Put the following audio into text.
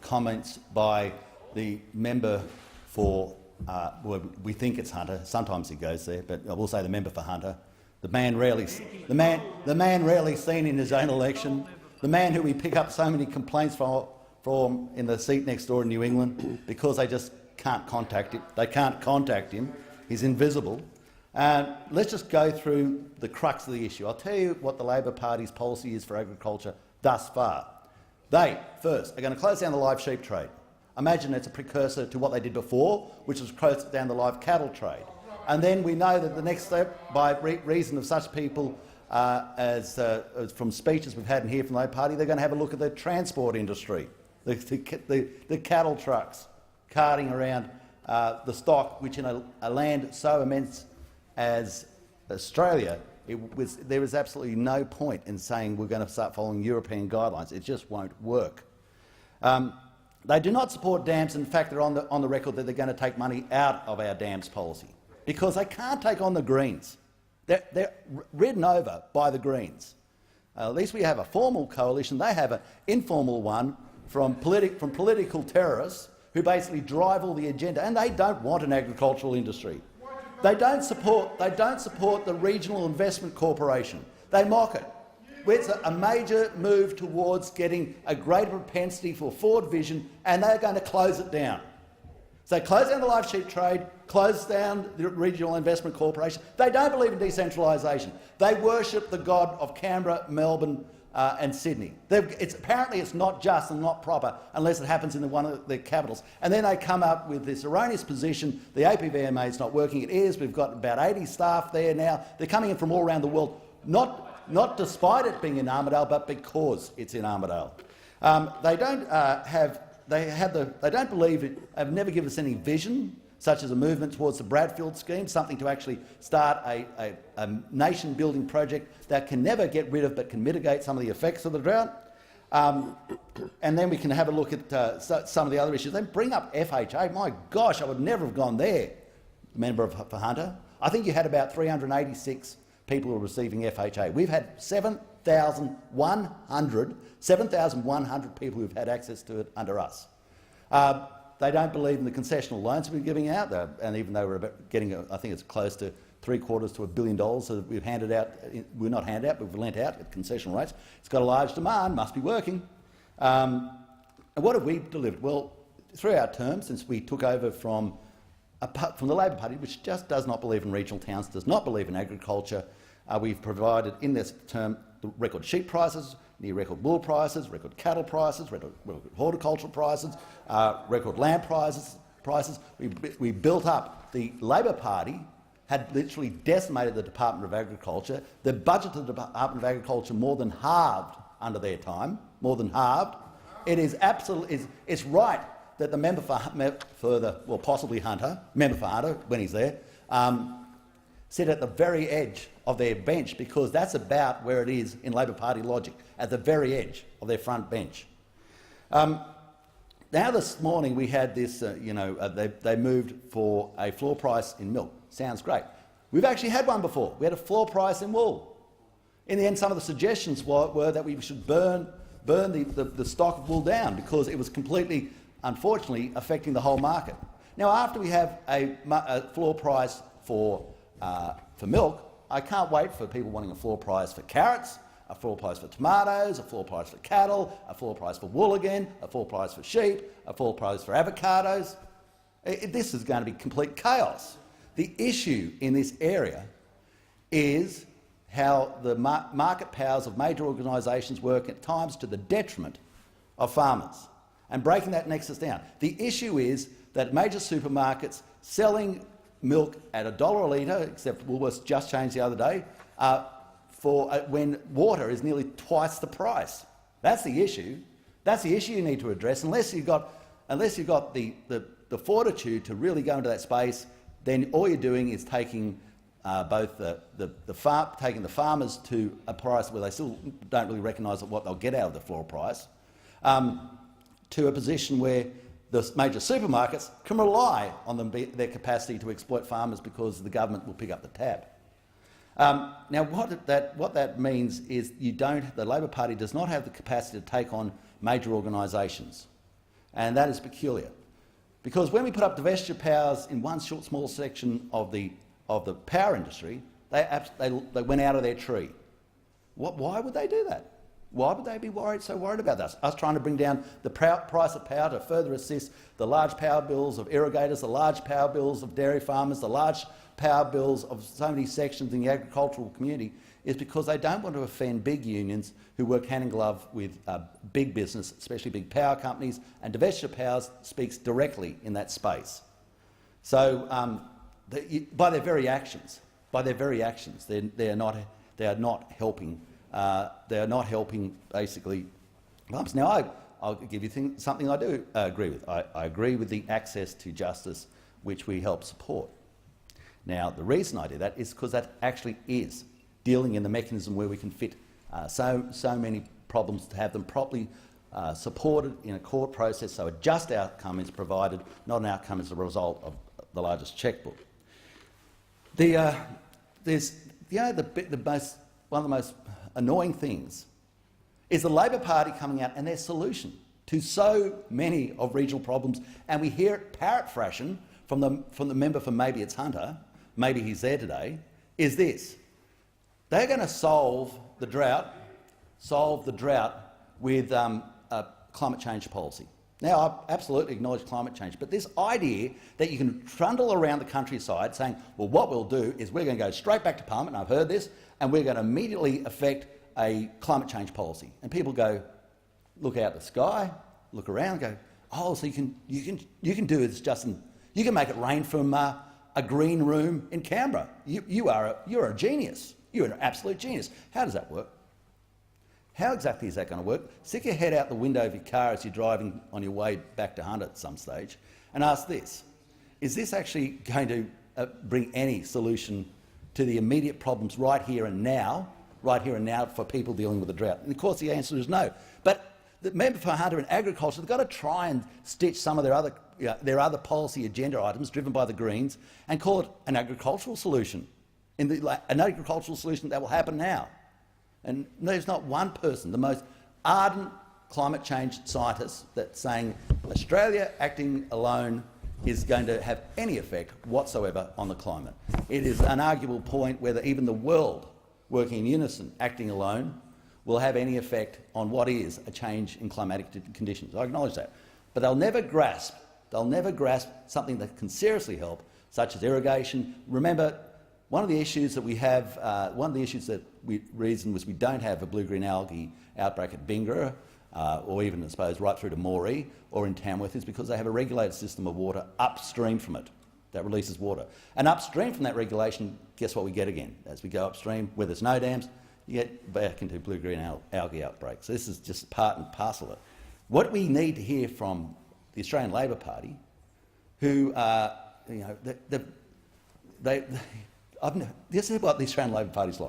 comments by the member for, well, we think it's Hunter. Sometimes he goes there, but I will say the member for Hunter. The man rarely seen in his own election. The man who we pick up so many complaints from in the seat next door in New England because they just can't contact him. They can't contact him. He's invisible. Let's just go through the crux of the issue. I'll tell you what the Labor Party's policy is for agriculture thus far. They, first, are going to close down the live sheep trade. Imagine it's a precursor to what they did before, which was close down the live cattle trade. And then we know that the next step, by reason of such people as from speeches we've had in here from the Labor Party, they're going to have a look at the transport industry, the cattle trucks carting around the stock, which in a land so immense as Australia, there is absolutely no point in saying we're going to start following European guidelines. It just won't work. They do not support dams. In fact, they're on the record that they're going to take money out of our dams policy because they can't take on the Greens. They're ridden over by the Greens. At least we have a formal coalition. They have an informal one from political terrorists who basically drive all the agenda, and they don't want an agricultural industry. They don't support the Regional Investment Corporation. They mock it. It's a major move towards getting a greater propensity for forward vision, and they're going to close it down. So close down the live sheep trade, close down the Regional Investment Corporation. They don't believe in decentralisation. They worship the god of Canberra, Melbourne and Sydney. Apparently it's not just and not proper unless it happens in one of the capitals. And then they come up with this erroneous position, the APVMA is not working. It is. We've got about 80 staff there now. They're coming in from all around the world, not despite it being in Armidale, but because it's in Armidale. They don't believe it, have never given us any vision, such as a movement towards the Bradfield scheme, something to actually start a nation-building project that can never get rid of but can mitigate some of the effects of the drought. And then we can have a look at some of the other issues. Then bring up FHA. My gosh, I would never have gone there, member for Hunter. I think you had about 386 people who are receiving FHA. We've had 7,100 people who've had access to it under us. They don't believe in the concessional loans we're giving out, and even though we're getting, I think it's close to $750 to $1 billion that we've handed out, we're not handed out, but we've lent out at concessional rates. It's got a large demand, must be working. And what have we delivered? Well, through our term, since we took over from the Labor Party, which just does not believe in regional towns, does not believe in agriculture, we've provided in this term the record sheep prices, near record wool prices, record cattle prices, record horticultural prices, record land prices. We built up. The Labor Party had literally decimated the Department of Agriculture. The budget of the Department of Agriculture more than halved under their time, more than halved. It is absolutely, it's right that the member for the, well, possibly Hunter, member for Hunter, when he's there, sit at the very edge of their bench, because that's about where it is in Labor Party logic, at the very edge of their front bench. Now this morning we had this, they moved for a floor price in milk. Sounds great. We've actually had one before. We had a floor price in wool. In the end, some of the suggestions were that we should burn the stock of wool down because it was completely, unfortunately, affecting the whole market. Now, after we have a floor price for milk, I can't wait for people wanting a floor price for carrots, a floor price for tomatoes, a floor price for cattle, a floor price for wool again, a floor price for sheep, a floor price for avocados. This is going to be complete chaos. The issue in this area is how the market powers of major organisations work at times to the detriment of farmers, and breaking that nexus down. The issue is that major supermarkets selling milk at $1 a litre, except Woolworths just changed the other day, when water is nearly twice the price. That's the issue. That's the issue you need to address. Unless you've got the fortitude to really go into that space, then all you're doing is taking taking the farmers to a price where they still don't really recognise what they'll get out of the floor price, to a position where the major supermarkets can rely on their capacity to exploit farmers because the government will pick up the tab. Now, what that means is the Labor Party does not have the capacity to take on major organisations. and that is peculiar. Because when we put up divestiture powers in one small section of the power industry, they went out of their tree. Why would they do that? Why would they be so worried about us trying to bring down the price of power to further assist the large power bills of irrigators, the large power bills of dairy farmers, the large power bills of so many sections in the agricultural community? Is because they don't want to offend big unions who work hand in glove with big business, especially big power companies, and divestiture powers speaks directly in that space. So by their very actions, they are not helping. They are not helping basically farmers. Now I'll give you something I do agree with. I agree with the access to justice, which we help support. Now the reason I do that is because that actually is dealing in the mechanism where we can fit so many problems to have them properly supported in a court process, so a just outcome is provided, not an outcome as a result of the largest chequebook. One of the most annoying things is the Labor Party coming out and their solution to so many of regional problems, and we hear it parrot-fashion from the member for Maybe It's Hunter, maybe he's there today, is this. They're going to solve the drought with climate change policy. Now, I absolutely acknowledge climate change, but this idea that you can trundle around the countryside saying, well, what we'll do is we're going to go straight back to Parliament, and I've heard this, and we're going to immediately affect a climate change policy. And people go, look out the sky, look around and go, oh, so you can do this, Justin. You can make it rain from a green room in Canberra. You're a genius. You're an absolute genius. How does that work? How exactly is that going to work? Stick your head out the window of your car as you're driving on your way back to Hunt at some stage and ask this. Is this actually going to bring any solution to the immediate problems right here and now for people dealing with the drought? And of course the answer is no. But the member for Hunter and Agriculture, they've got to try and stitch some of their other policy agenda items driven by the Greens and call it an agricultural solution, an agricultural solution that will happen now. And there's not one person, the most ardent climate change scientist, that's saying Australia acting alone is going to have any effect whatsoever on the climate. It is an arguable point whether even the world working in unison, acting alone, will have any effect on what is a change in climatic conditions. I acknowledge that. But they'll never grasp something that can seriously help, such as irrigation. Remember, one of the issues that we have, reason was we don't have a blue-green algae outbreak at Bingara, or even, I suppose, right through to Moree or in Tamworth, is because they have a regulated system of water upstream from it that releases water. And upstream from that regulation, guess what we get again? As we go upstream, where there's no dams, you get back into blue-green algae outbreaks. So this is just part and parcel of it. What we need to hear from the Australian Labor Party, who, this is what the Australian Labor Party's like.